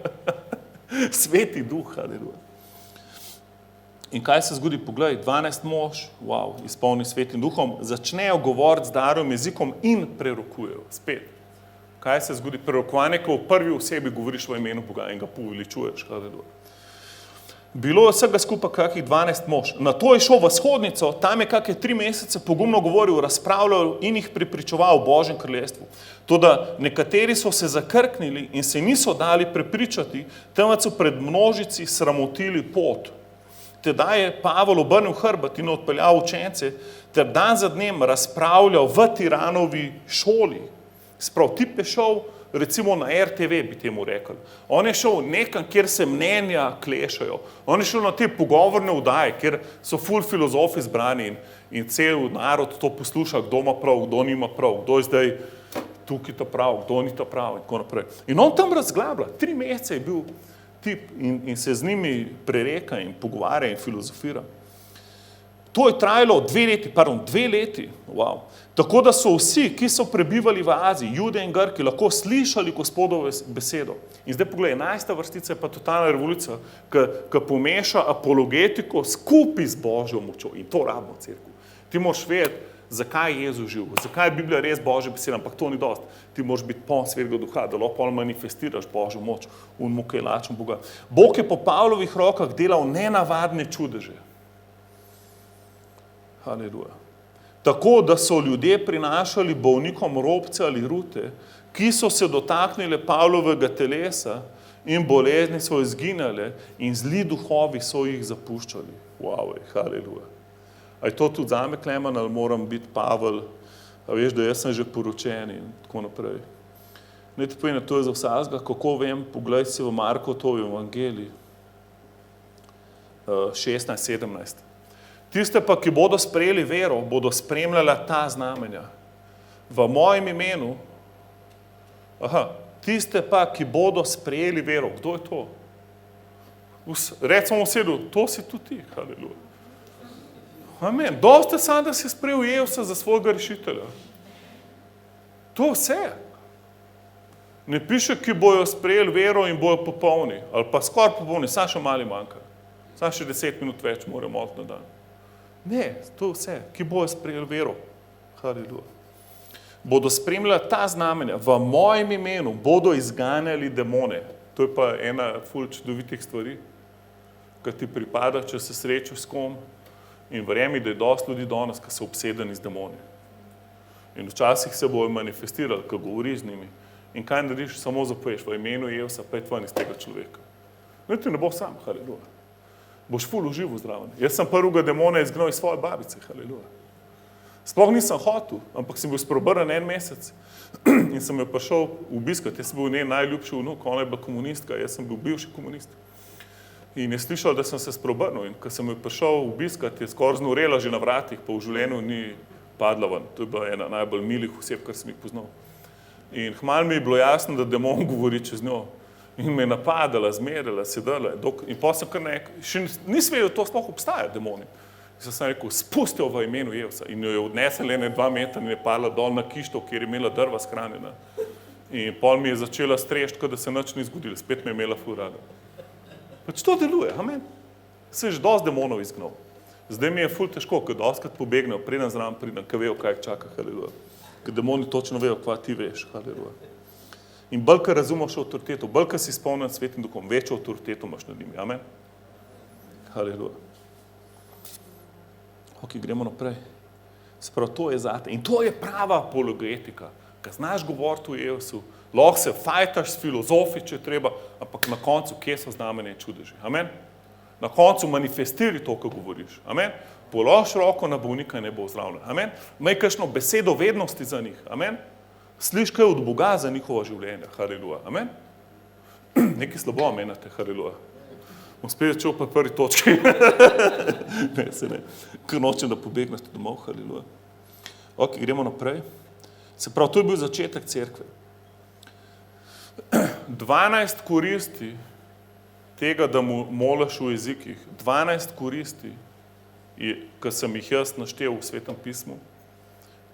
Sveti duh, haleluja. In kaj se zgodi? Poglej, 12 mož, wow, izpolni svetim duhom, začnejo govoriti z darom jezikom in prerokujejo. Spet. Kaj se zgodi? Prerokovanje, ko v prvi osebi govoriš v imenu Boga in ga poveličuješ, haleluja. Bilo je vsega skupaj kakih 12 mož. Na to je šel v shodnico, tam je kakih 3 mesece pogumno govoril, razpravljal in jih prepričeval o Božjem kraljestvu. Toda nekateri so se zakrknili in se niso dali prepričati, temveč so pred množici sramotili pot. Tedaj je Pavel obrnil hrbet in odpeljal učence, ter dan za dnem razpravljal v Tiranovi šoli. Sprav, tip je šel recimo na RTV bi temu rekli. On je šel nekam, kjer se mnenja klešajo. On je šel na te pogovorne vdaje, kjer so ful filozofi zbrani in cel narod to posluša, kdo ima prav, kdo nima prav, kdo je zdaj tukaj ta prav, kdo ni ta prav in tako naprej. In on tam razglablja, 3 mesece je bil tip in se z njimi prereka in pogovarja in filozofira. To je trajalo 2 leti, wow. Tako da so vsi, ki so prebivali v Aziji, Jude in Grki, lahko slišali Gospodovo besedo. In zdaj pogledaj, 11. vrstica je pa totalna revolucija, ki pomeša apologetiko skupaj z Božjo močjo in to rabimo cerkev. Ti moraš vedeti, zakaj je Jezus živ, zakaj je Biblija res Božja beseda, ampak to ni dosti. Ti moraš biti poln Svetega Duha, da lahko manifestiraš Božjo moč, kaj lačen Boga. Bog je po Pavlovih rokah delal nenavadne čudeže. Haleluja. Tako, da so ljudje prinašali bolnikom robce ali rute, ki so se dotaknili Pavlovega telesa in bolezni so izginile in zli duhovi so jih zapuščali. Wow, haleluja. A je to tudi zame, Klemen, ali moram biti Pavel, a veš, da jaz sem že poročen in tako naprej. Ne te povem, to je za vsakega, kako vem, poglej si v Markotovi evangeliji 16-17. Tiste pa, ki bodo sprejeli vero, bodo spremljala ta znamenja. V mojem imenu, tiste pa, ki bodo sprejeli vero, kdo je to? Recimo vsedu, to si tudi ti, haleluja. Amen. Dosti sam, da si sprejel Jezusa za svojega rešitelja. To vse. Ne piše, ki bojo sprejeli vero in bojo popolni, ali pa skoraj popolni, samo še mali manjka. Samo še 10 minut več mora moliti na dan. Ne, to vse, ki bojo sprejeli vero, haleluja, bodo spremljali ta znamenja, v mojem imenu bodo izganjali demone. To je pa ena ful čudovitih stvari, ki ti pripada, če se srečaš s kom in verjemi, da je dosti ljudi danes, ki so obsedeni z demoni. In včasih se bojo manifestirali, ko govoriš z njimi. In kaj narediš, samo zapoješ v imenu Jezusa, pa je ven iz tega človeka. Ne, ti ne bo sam, haleluja. Boš ful uživo zdraven. Jaz sem prvega demona izgnal iz svoje babice, haleluja. Sploh nisem hotel, ampak sem bil spreobrnen 1 mesec in sem jo prišel obiskati. Jaz sem bil njen najljubši vnuk, ona je bila komunistka, jaz sem bil bivši komunist. In je slišal, da sem se spreobrnil in ko sem jo prišel obiskati, je skoraj znorela že na vratih, pa v življenju ni padla ven. To je bila ena najbolj milih oseb, kar sem jih poznal. In hmal mi je bilo jasno, da demon govori čez njo. In me je napadala, zmerjala, sedela. In potem sem kar nekaj, še nisem vedel, to sploh obstaja, demoni. In sem rekel, spusti jo v imenu Jezusa. In jo je odnesla 2 metra in je padla dol na kišto, kjer je imela drva shranjena. In pol mi je začela strešti, kot da se nič ni zgodilo. Spet me je imela ful rada. Pač to deluje, amen. Se je že dosti demonov izgnal. Zdaj mi je ful težko, ker dostikrat pobegnejo, preden zraven pridem, ker vejo, kaj čaka, haleluja. Ker demoni točno vejo, kva ti veš, haleluja. In bolj, ko razumeš avtoriteto, bolj, ko si spomnen Svetim Duhom, večjo avtoriteto imaš nad njimi. Amen? Haleluja. Ok, gremo naprej. Sprav, to je zate. In to je prava apologetika. Ko znaš govoriti o Jezusu, lahko se fajtaš s filozofi, če treba, ampak na koncu, kje so znamenja in čudeži. Amen? Na koncu manifestiri to, ko govoriš. Amen? Polož roko na bolnika in ne bo ozdravljen. Amen? Imej kakšno besedo vednosti za njih. Amen? Sliš kaj od Boga za njihovo življenje, haleluja, amen? Nekaj slabo amenate, haleluja. Bom spet začel pa prvi točki. Ne, se ne. Ker nočem, da pobegnete domov, haleluja. Ok, gremo naprej. Se pravi, to je bil začetek cerkve. 12 koristi tega, da mu moliš v jezikih, 12 koristi, ki sem jih jaz naštel v Svetem pismu,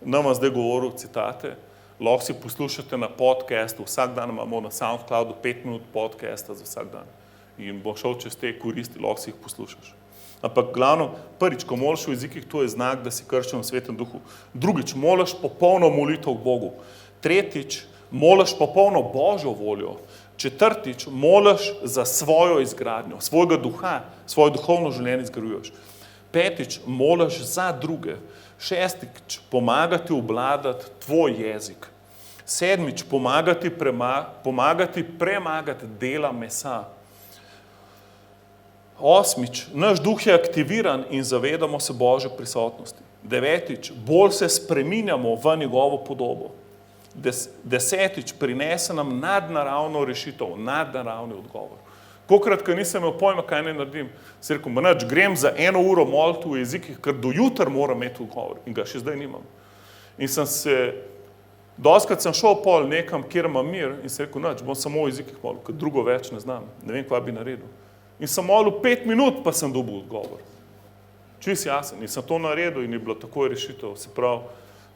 nam vam zdaj govoril citate, lahko si poslušate na podcastu, vsak dan imamo na SoundCloudu 5 minut podcasta za vsak dan. In bo šel čez te koristi, lahko si jih poslušaš. Ampak glavno, prvič, ko moliš v jezikih, to je znak, da si krščen v Svetem Duhu. Drugič, moliš popolno molitev k Bogu. Tretjič, moliš popolno Božjo voljo. Četrtič, moliš za svojo izgradnjo, svojega duha, svoje duhovno življenje izgrajuješ. Petič, moliš za druge. Šestič, pomagati obvladati tvoj jezik. Sedmič, pomagati premagati dela mesa. Osmič, naš duh je aktiviran in zavedamo se Božje prisotnosti. Devetič, bolj se spreminjamo v njegovo podobo. Desetič, prinese nam nadnaravno rešitev, nadnaravni odgovor. Kokrat, ko nisem imel pojma, kaj ne naredim, sem rekel, manač, grem za 1 uro moliti v jezikih, ker do jutra moram imeti odgovor in ga še zdaj nimam. In dostikrat sem šel pol nekam, kjer imam mir in sem rekel, nač, bom samo v jezikih molil, ker drugo več ne znam, ne vem, kva bi naredil. In sem molil 5 minut, pa sem dobil odgovor. Čist jasen. In sem to naredil in je bilo takoj rešitev. Se pravi,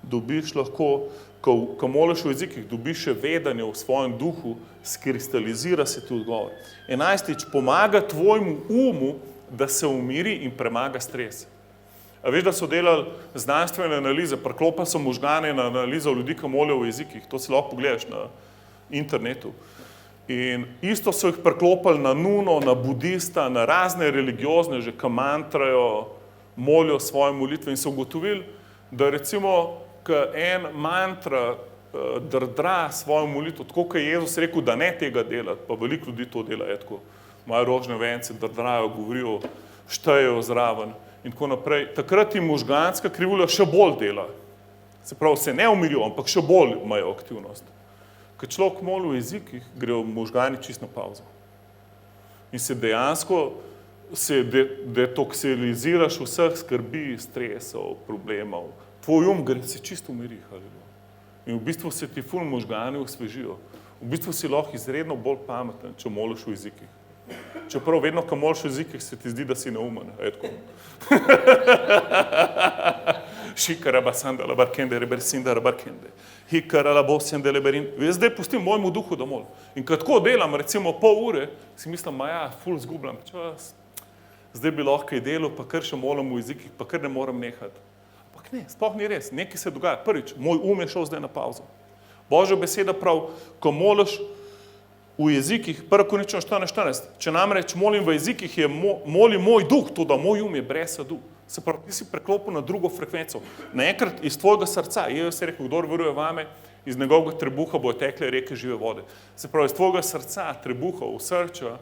dobiš lahko, ko moliš v jezikih, dobiš še vedanje v svojem duhu, skristalizira se ti odgovor. 11. Pomaga tvojemu umu, da se umiri in premaga stres. A veš, da so delali znanstvene analize, preklopili so možgane na analizo ljudi, ki molijo v jezikih. To si lahko pogledaš na internetu. In isto so jih preklopili na nuno, na budista, na razne religiozne, že ki mantrajo, molijo svoje molitve in so ugotovili, da recimo, ko en mantra drdra svojo molitev, tako kot je Jezus rekel, da ne tega delati, pa veliko ljudi to dela, tako, imajo rožne vence, drdrajo, govorijo, štejejo zraven in tako naprej. Takrat jim možganska krivulja še bolj dela. Se pravi, se ne umirijo, ampak še bolj imajo aktivnost. Ko človek moli v jezikih, grejo možgani čisto na pauzo. In se dejansko detoksiziraš vseh skrbi, stresov, problemov. Tvoj gre se čisto umiri. In v bistvu se ti ful možgani osvežijo. V bistvu si lahko izredno bolj pameten, če moliš v jezikih. Čeprav vedno, ko moliš v jezikih, se ti zdi, da si neumen. Šikarabasanda labarkende, rebersinda labarkende. Hikaralabosende leberin. Zdaj pustim mojemu duhu, da molim. In ko tako delam, recimo pol ure, si mislim, ful zgubljam čas. Zdaj bi lahko kaj delal, pa kar še molim v jezikih, pa kar ne moram nehati. Ampak ne, sploh ni res, nekaj se dogaja. Prvič, moj je šel zdaj na pauzo. Božja beseda prav, ko moliš v jezikih, 1. Korinčanom 14:14, če namreč molim v jezikih, moli moj duh, to da moj je brez duh. Se pravi, ti si preklopil na drugo frekvenco. Naenkrat iz tvojega srca, Jezus je rekel, kdor veruje vame, iz njegovega trebuha bojo tekle reke žive vode. Se pravi, iz tvojega srca, trebuha, srča,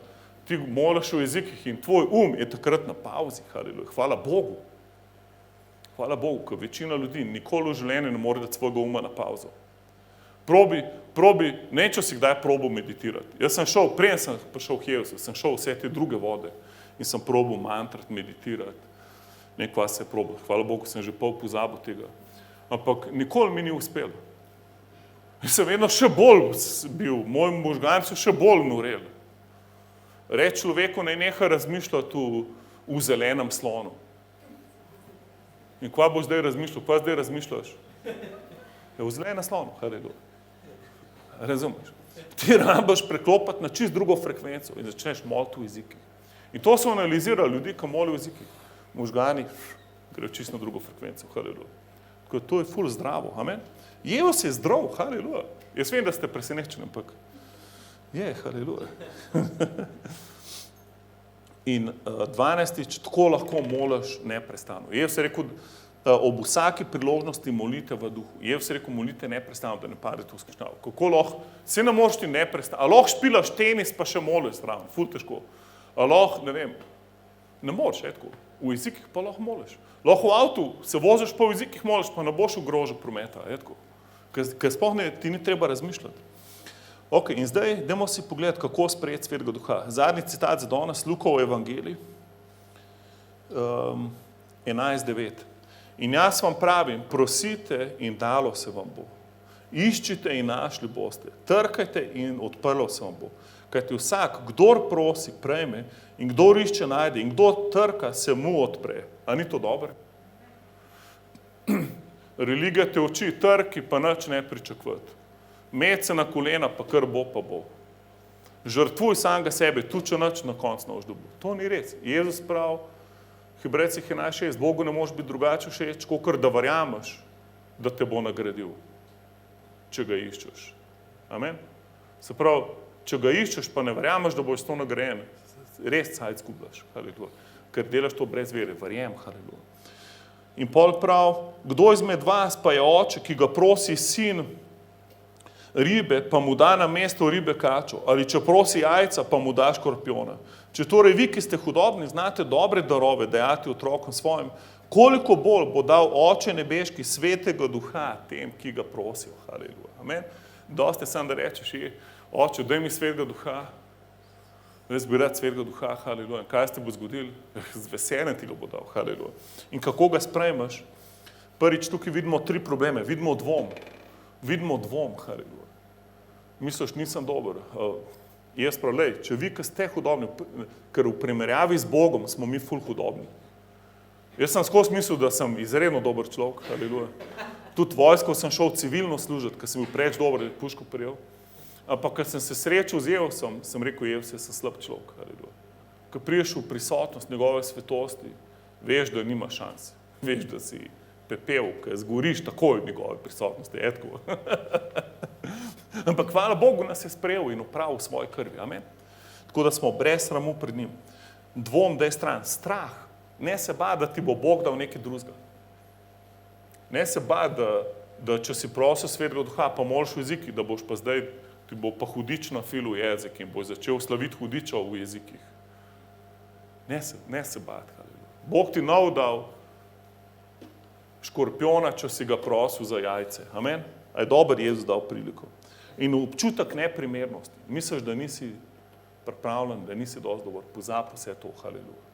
ti moliš v jezikih in tvoj je takrat na pauzi. Hvala Bogu. Hvala Bogu, ker večina ljudi nikoli v življenju ne more dati svojega uma na pauzo. Probi, neče si kdaj probal meditirati. Jaz sem šel, preden sem prišel k Jezusu, sem šel vse te druge vode in sem probal mantrati, meditirati. Nekva se je probal. Hvala Bogu, sem že pol pozabil tega. Ampak nikoli mi ni uspelo. Jaz sem vedno še bolj bil, moji možgani so še bolj noreli. Reč človeku naj neha razmišljati v zelenem slonu. In kva boš zdaj razmišljal? Kva zdaj razmišljaš? V zelenem slonu, razumeš? Ti rabiš preklopiti na čist drugo frekvenco in začneš moliti v jezikih. In to so analizirali ljudi, ki molijo v jezikih. Možgani grejo čisto na drugo frekvenco, Tako to je ful zdravo, amen. Jezus je zdrav, haleluja. Jaz vem, da ste presenečeni, ampak haleluja. In 12. tako lahko moliš neprestano. Jezus je rekel, ob vsaki priložnosti molite v duhu. Jezus je rekel, molite neprestano, da ne padete v skušnjavo. Kako lahko? Se ne moreš ti neprestano. A lahko špilaš tenis, pa še moliš zraven, ful težko. A lahko, ne vem, ne moreš, tako. V jezikih pa lahko moliš. Lahko v avtu se voziš, pa v jezikih moliš, pa ne boš ogrožil prometa, tako. Ker sploh ti ni treba razmišljati. Ok, in zdaj idemo si pogledati, kako sprejeti Svetega Duha. Zadnji citat za danes, Lukov evangelij, 11:9. In jaz vam pravim, prosite in dalo se vam bo. Iščite in našli boste. Trkajte in odprlo se vam bo. Kajti vsak, kdor prosi, prejme in kdor išče, najde in kdor trka, se mu odpre. A ni to dobro? Religija te uči, trki pa nič ne pričakovati. Med se na kolena, pa kar bo, pa bo. Žrtvuj samega sebe, tu če nič na koncu ne boš dobil. To ni res. Jezus pravi, Hebrejcih 11:6, Bogu ne moreš biti drugače všeč, kakor da verjameš, da te bo nagradil, če ga iščeš. Amen? Se pravi, če ga iščeš, pa ne verjameš, da boš to nagrajen, res cajt zgubljaš, ker delaš to brez vere, verjem, haleluja. In pol prav, kdo izmed vas pa je oče, ki ga prosi sin, ribe, pa mu da na mesto ribe kačo, ali če prosi jajca, pa mu da škorpiona. Če torej vi, ki ste hudobni, znate dobre darove dajati otrokom svojim, koliko bolj bo dal Oče nebeški svetega duha tem, ki ga prosijo. Haleluja. Amen. Dosti sam, da rečeš, Oče, daj mi svetega duha. Jaz bi rad svetega duha, haleluja. Kaj se ti bo zgodilo? Z veseljem ti ga bo dal, haleluja. In kako ga sprejmeš? Prvič tukaj vidimo 3 probleme. Vidimo dvom, haleluja. Misliš, nisem dober. Jaz pravlej, če vi, ki ste hudobni, ker v primerjavi z Bogom smo mi ful hudobni. Jaz sem skozi mislil, da sem izredno dober človek, haleluja. Tudi vojsko sem šel civilno služiti, ker sem bil preč dober, da je puško prijel. Ampak, ker sem se srečal z Jezusom, sem rekel, Jezus, jaz sem slab človek, haleluja. Ko priješ v prisotnost njegove svetosti, veš, da nima šans. Veš, da si pepel, ker zgoriš takoj v njegove prisotnosti, etko. Ampak hvala Bogu nas je sprejel in opravil v svoji krvi, amen. Tako da smo brez sramu pred njim. Dvom, da je stran, strah. Ne se ba, da ti bo Bog dal nekaj drugega. Ne se ba, da če si prosil svetega duha, pa moliš v jezikih, da boš pa zdaj, ti bo pa hudič na filu jezik in boš začel slaviti hudičev v jezikih. Ne se ba. Bog ti nov dal škorpiona, če si ga prosil za jajce. Amen. A je dober Jezus dal priliko. In občutek neprimernosti. Misliš, da nisi pripravljen, da nisi dosti dober. Pozabi vse to, haleluja.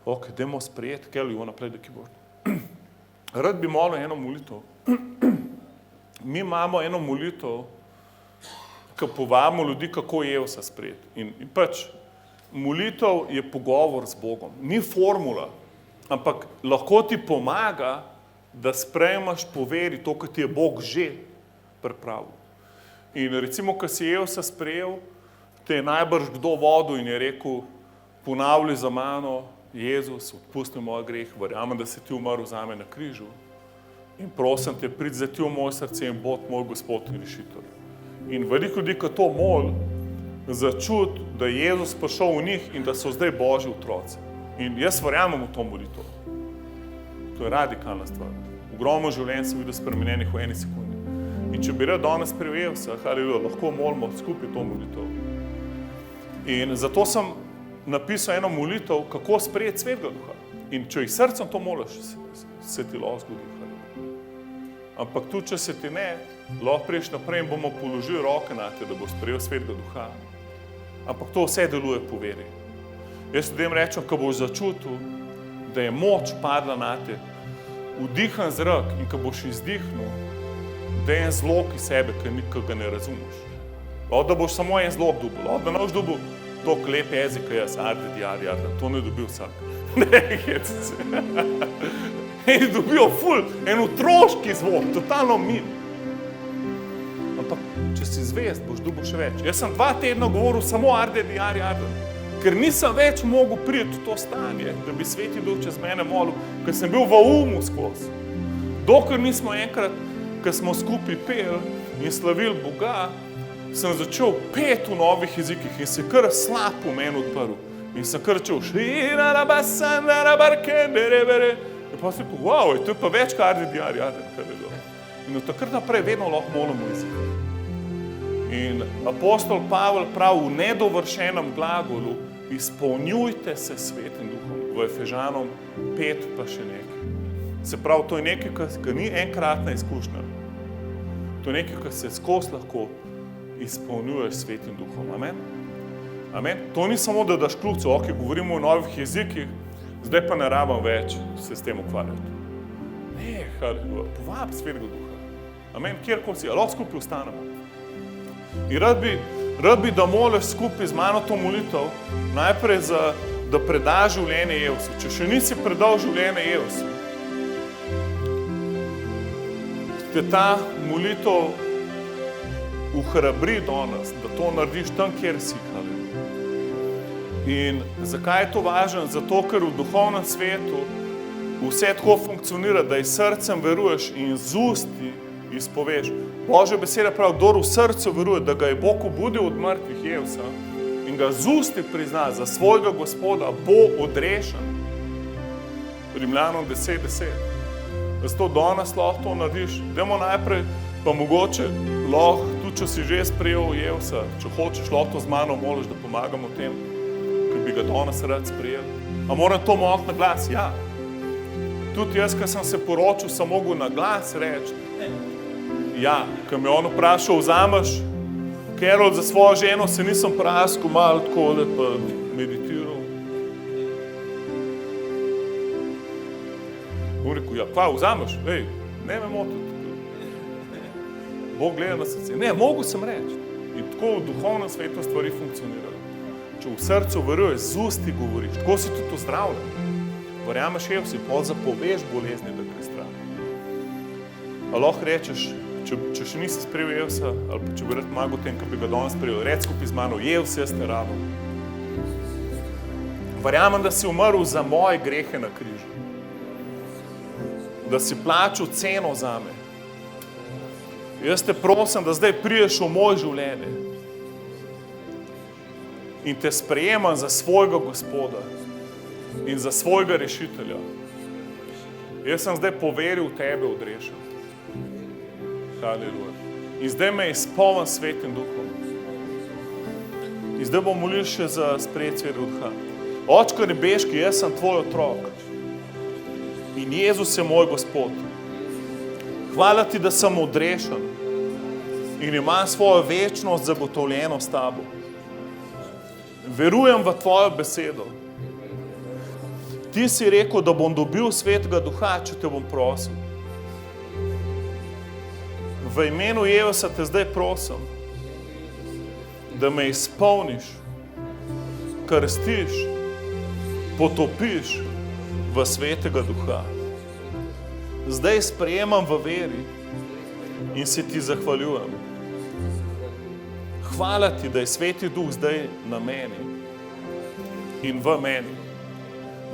Ok, dajmo sprejeti, Kelly, you wanna play the keyboard? Rad bi molil eno molitev. Mi imamo eno molitev, ki povabimo ljudi, kako je vse sprejeti. In pač, molitev je pogovor z Bogom. Ni formula, ampak lahko ti pomaga, da sprejmaš po veri to, kar ti je Bog že pripravil. In recimo, ko si Jezusa sprejel, te je najbrž kdo vodil in je rekel, ponavljaj za mano, Jezus, odpusti moj greh, verjamem, da si ti umrl zame na križu in prosim te, pridi za ti v moje srce in bod moj Gospod in rešitelj. In veliko ljudi, ko to mol, začuti, da je Jezus prišel v njih in da so zdaj Božji otroci. In jaz verjamem v to molitev. To je radikalna stvar. Ogromno življenj sem videl spremenjenih v 1 sekundi. In če bi rad danes prejel se, haleluja, lahko molimo skupaj to molitev. In zato sem napisal eno molitev, kako sprejeti svetega duha. In če jih srcem to moliš, se ti lahko zgodi, haleluja. Ampak tudi, če se ti ne, lahko priješ naprej in bomo položili roke na te, da boš sprejel svetega duha. Ampak to vse deluje po veri. Jaz ljudem rečem, ko boš začutil, da je moč padla na te, vdihan zrak in ko boš izdihnil, da je en zlog iz sebe, ki ga ne razumeš. Lahko da boš samo en zlog dobil, lahko da ne boš dobil toliko lepe jezike, jaz, to ne dobil vsak. Ne, hecam se. In dobijo ful, en otroški zvok, totalno min. Ampak, če si zvest, boš dobil še več. Jaz sem 2 tedna govoril samo arde, ker nisem več mogel priti v to stanje, da bi Sveti Duh čez mene molil, ker sem bil v umu skozi. Dokler nismo enkrat, ko smo skupaj peli in slavili Boga, sem začel peti v novih jezikih in se kar slab v meni odprl. In sem kar čel in pa si rekel, wow, to je pa več kardi In od takrat naprej vedno lahko molimo jezik. In apostol Pavel pravi v nedovršenem glagolu, izpolnjujte se Svetim Duhom, v Efežanom 5 pa še nekaj. Se pravi, to je nekaj, ki ni enkratna izkušnja. To je nekaj, ki se skozi lahko izpolnjuje Svetim Duhom. Amen? Amen? To ni samo, da daš kljuco, ok, govorimo o novih jezikih, zdaj pa ne rabam več se s tem ukvarjati. Ne, povabi Svetega Duha. Amen? Kjerkoli si, lahko skupaj ostanemo. In rad bi, da moliš skupaj z mano to molitev, najprej da predaš življenje Jezusu. Če še nisi predal življenje Jezusu, te ta molitev uhrabri danes, da to narediš tam, kjer si. In zakaj je to važno? Zato, ker v duhovnem svetu vse tako funkcionira, da iz srcem veruješ in z usti izpoveš. Božja beseda pravi, kdor v srcu veruje, da ga je Bog obudil od mrtvih Jezusa in ga z usti prizna za svojega Gospoda, bo odrešen. Rimljanom 10:10. Zato danes lahko to narediš. Dajmo najprej Pa mogoče lahko, tudi če si že sprejel Jevsa, če hočeš, lahko to z mano moliš, da pomagamo tem, ki bi ga danes rad sprejel. A moram to moliti na glas? Ja. Tudi jaz, ko sem se poročil, sem mogel na glas reči. Ja, ko me on vprašal, vzameš Carol za svojo ženo, se nisem praskal malo takole, pa meditiral. On rekel, ja, kva, vzameš? Ej, ne me motiti. Bog gleda na srce. Ne, mogel sem reči. In tako v duhovnem svetu stvari funkcionirajo. Če v srcu veruješ, z usti govoriš, tako si tudi ozdravljen. Verjameš Jevsu, pol zapoveš bolezni, da gre stran. A lahko rečeš, če še nisi sprejel Jevsa, ali pa če bi rad pomagal tem, ki bi ga danes sprejel, reč skupaj z mano, Jevs, jaz te rabim. Verjamem, da si umrl za moje grehe na križu. Da si plačal ceno zame. Jaz te prosim, da zdaj prideš v moje življenje in te sprejemam za svojega Gospoda in za svojega rešitelja. Jaz sem zdaj poveril tebe odrešen. Haleluja. In zdaj me izpolnim Svetim Duhom. In zdaj bom molil še za sprejet Svetega Duha. Očko nebeški, jaz sem tvoj otrok in Jezus je moj Gospod. Hvala ti, da sem odrešen in imam svojo večnost zagotovljeno s tabo. Verujem v tvojo besedo. Ti si rekel, da bom dobil Svetega Duha, če te bom prosil. V imenu Jevsa te zdaj prosim, da me izpolniš, krstiš, potopiš v Svetega Duha. Zdaj sprejemam v veri in se ti zahvaljujem. Hvala ti, da je Sveti Duh zdaj na meni in v meni.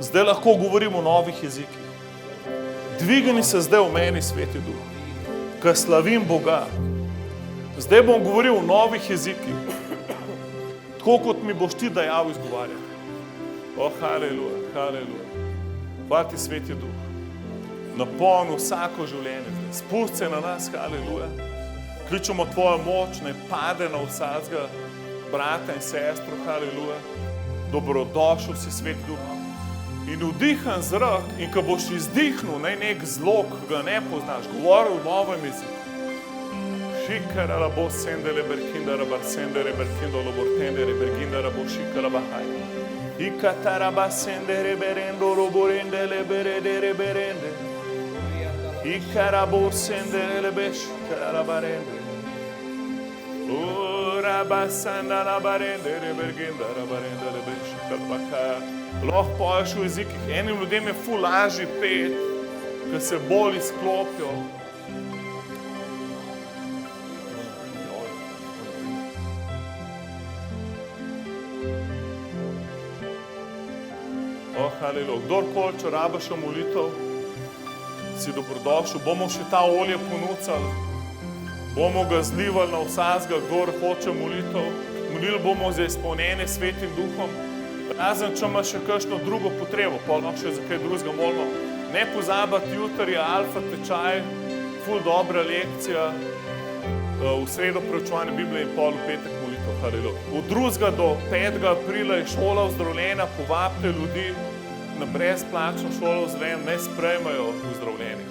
Zdaj lahko govorim o novih jezikih. Dvigni se zdaj v meni, Sveti Duh, ko slavim Boga. Zdaj bom govoril o novih jezikih, tako kot mi boš ti dajal izgovarjati. O, haleluja, haleluja. Hvala ti, Sveti Duh. Napolni vsako življenje. Spusti se na nas, haleluja. Kličemo tvojo moč, naj pade na vsakega brata in sestro, haleluja. Dobrodošel si, Sveti Duh. In vdihan zrak, in ko boš izdihnil, naj nek zlog, ki ga ne poznaš, govoril v novem jeziku. Šikara labo sendele berkindara bar sendere berkindo lobortendere bergindara bo šikara bahaj. Ikatara ba sendere berendo loborendele beredere berende. Ikara bo sendere lebeš, ikara barende. Ura ba sandala barende, bergindara barende lebeš, ikara bahaj. Lahko poješ v jezikih. Enim ljudem je ful lažje pet, ko se bolj izklopijo. Haleluja. Kdorkoli, če rabiš molitev, si dobrodošel. Bomo še ta olje ponucali, bomo ga zlivali na vsakega, kdor hoče molitev. Molili bomo za izpolnjenje Svetim Duhom. Razen, če imaš še kakšno drugo potrebo, pa lahko še za kaj drugega molimo. Ne pozabiti, jutri je alfa tečaj, ful dobra lekcija, v sredo preučevanje Biblije in pol v petek molitev. Haleluja. Od 2. do 5. aprila je šola ozdravljenja, povabite ljudi na brezplačno šolo ozdravljenja, naj sprejmejo ozdravljenje.